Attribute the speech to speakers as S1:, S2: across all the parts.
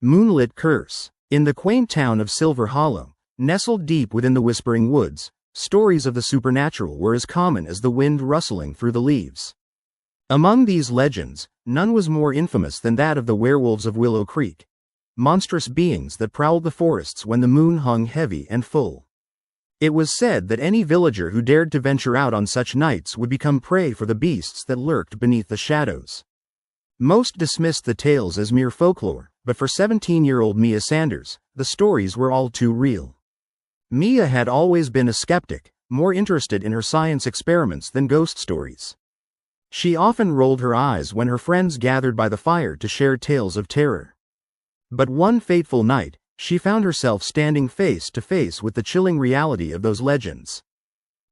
S1: Moonlit Curse. In the quaint town of Silver Hollow, nestled deep within the Whispering Woods, stories of the supernatural were as common as the wind rustling through the leaves. Among these legends, none was more infamous than that of the werewolves of Willow Creek, monstrous beings that prowled the forests when the moon hung heavy and full. It was said that any villager who dared to venture out on such nights would become prey for the beasts that lurked beneath the shadows. Most dismissed the tales as mere folklore, but for 17-year-old Mia Sanders, the stories were all too real. Mia had always been a skeptic, more interested in her science experiments than ghost stories. She often rolled her eyes when her friends gathered by the fire to share tales of terror. But one fateful night, she found herself standing face to face with the chilling reality of those legends.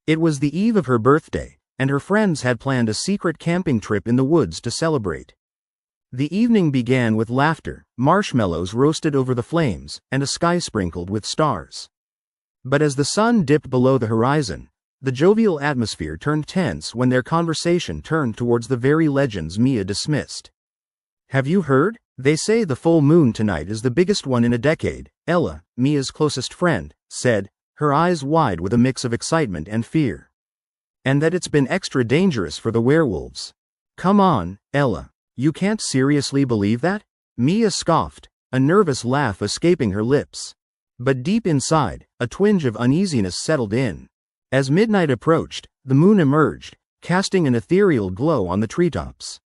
S1: It was the eve of her birthday, and her friends had planned a secret camping trip in the woods to celebrate. The evening began with laughter, marshmallows roasted over the flames, and a sky sprinkled with stars. But as the sun dipped below the horizon, the jovial atmosphere turned tense when their conversation turned towards the very legends Mia dismissed. "Have you heard? They say the full moon tonight is the biggest one in a decade," Ella, Mia's closest friend, said, her eyes wide with a mix of excitement and fear. "And that it's been extra dangerous for the werewolves." "Come on, Ella. You can't seriously believe that?" Mia scoffed, a nervous laugh escaping her lips. But deep inside, a twinge of uneasiness settled in. As midnight approached, the moon emerged, casting an ethereal glow on the treetops.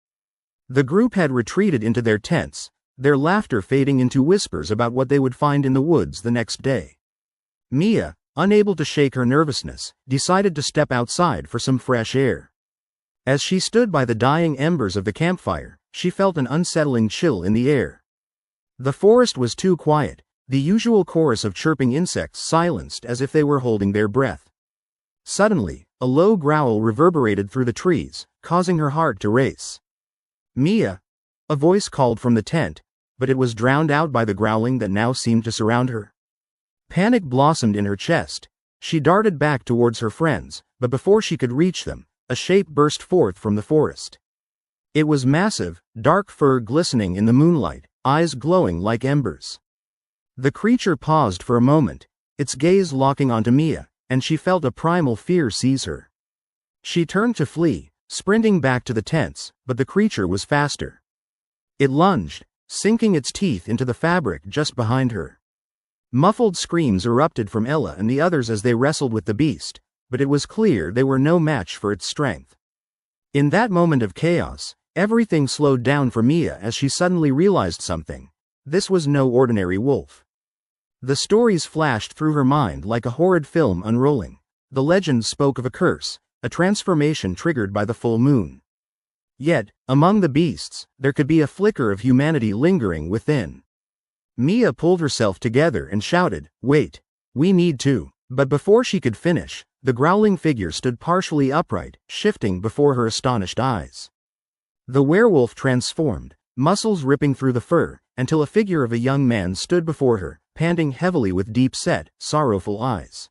S1: The group had retreated into their tents, their laughter fading into whispers about what they would find in the woods the next day. Mia, unable to shake her nervousness, decided to step outside for some fresh air. As she stood by the dying embers of the campfire, she felt an unsettling chill in the air. The forest was too quiet, the usual chorus of chirping insects silenced as if they were holding their breath. Suddenly, a low growl reverberated through the trees, causing her heart to race. "Mia!" A voice called from the tent, but it was drowned out by the growling that now seemed to surround her. Panic blossomed in her chest. She darted back towards her friends, but before she could reach them, a shape burst forth from the forest. It was massive, dark fur glistening in the moonlight, eyes glowing like embers. The creature paused for a moment, its gaze locking onto Mia, and she felt a primal fear seize her. She turned to flee, sprinting back to the tents, but the creature was faster. It lunged, sinking its teeth into the fabric just behind her. Muffled screams erupted from Ella and the others as they wrestled with the beast, but it was clear they were no match for its strength. In that moment of chaos, everything slowed down for Mia as she suddenly realized something. This was no ordinary wolf. The stories flashed through her mind like a horrid film unrolling. The legends spoke of a curse, a transformation triggered by the full moon. Yet, among the beasts, there could be a flicker of humanity lingering within. Mia pulled herself together and shouted, "Wait! We need to." But before she could finish, the growling figure stood partially upright, shifting before her astonished eyes. The werewolf transformed, muscles ripping through the fur, until a figure of a young man stood before her, panting heavily with deep-set, sorrowful eyes.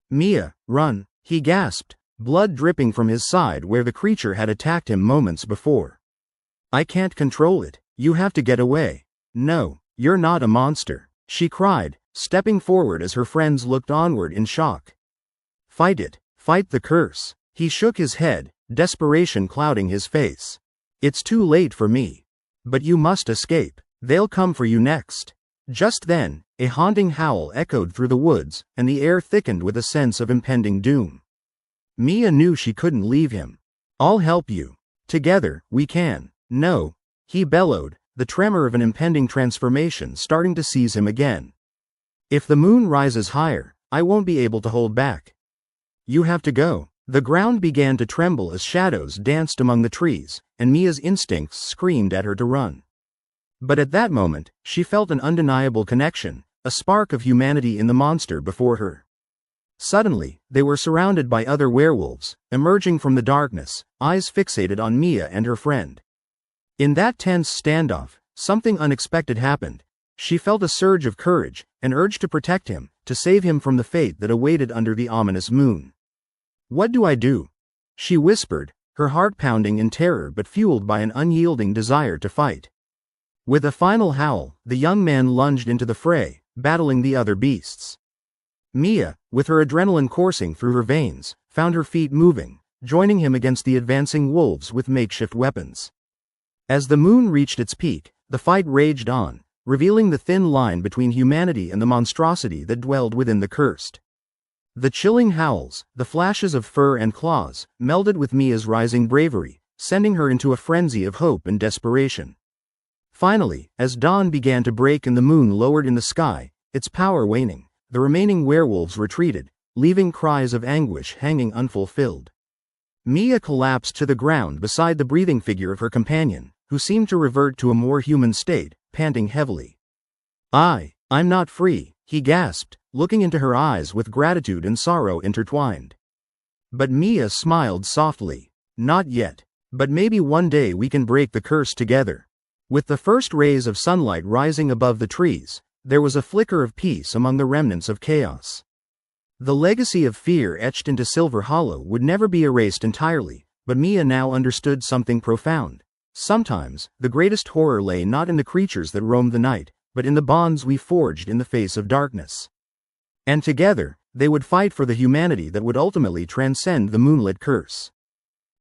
S1: "Mia, run!" he gasped, blood dripping from his side where the creature had attacked him moments before. "I can't control it. You have to get away." "No, you're not a monster," she cried, stepping forward as her friends looked onward in shock. "Fight it. Fight the curse." He shook his head, desperation clouding his face. "It's too late for me. But you must escape. They'll come for you next." Just then, a haunting howl echoed through the woods, and the air thickened with a sense of impending doom. Mia knew she couldn't leave him. "I'll help you. Together, we can." "No," he bellowed, the tremor of an impending transformation starting to seize him again. "If the moon rises higher, I won't be able to hold back. You have to go." The ground began to tremble as shadows danced among the trees, and Mia's instincts screamed at her to run. But at that moment, she felt an undeniable connection, a spark of humanity in the monster before her. Suddenly, they were surrounded by other werewolves, emerging from the darkness, eyes fixated on Mia and her friend. In that tense standoff, something unexpected happened. She felt a surge of courage, an urge to protect him, to save him from the fate that awaited under the ominous moon. "What do I do?" she whispered, her heart pounding in terror but fueled by an unyielding desire to fight. With a final howl, the young man lunged into the fray, battling the other beasts. Mia, with her adrenaline coursing through her veins, found her feet moving, joining him against the advancing wolves with makeshift weapons. As the moon reached its peak, the fight raged on, revealing the thin line between humanity and the monstrosity that dwelled within the cursed. The chilling howls, the flashes of fur and claws, melded with Mia's rising bravery, sending her into a frenzy of hope and desperation. Finally, as dawn began to break and the moon lowered in the sky, its power waning, the remaining werewolves retreated, leaving cries of anguish hanging unfulfilled. Mia collapsed to the ground beside the breathing figure of her companion, who seemed to revert to a more human state, panting heavily. I'm not free," he gasped, looking into her eyes with gratitude and sorrow intertwined. But Mia smiled softly. "Not yet. But maybe one day we can break the curse together." With the first rays of sunlight rising above the trees, there was a flicker of peace among the remnants of chaos. The legacy of fear etched into Silver Hollow would never be erased entirely, but Mia now understood something profound. Sometimes, the greatest horror lay not in the creatures that roamed the night, but in the bonds we forged in the face of darkness. And together, they would fight for the humanity that would ultimately transcend the Moonlit curse.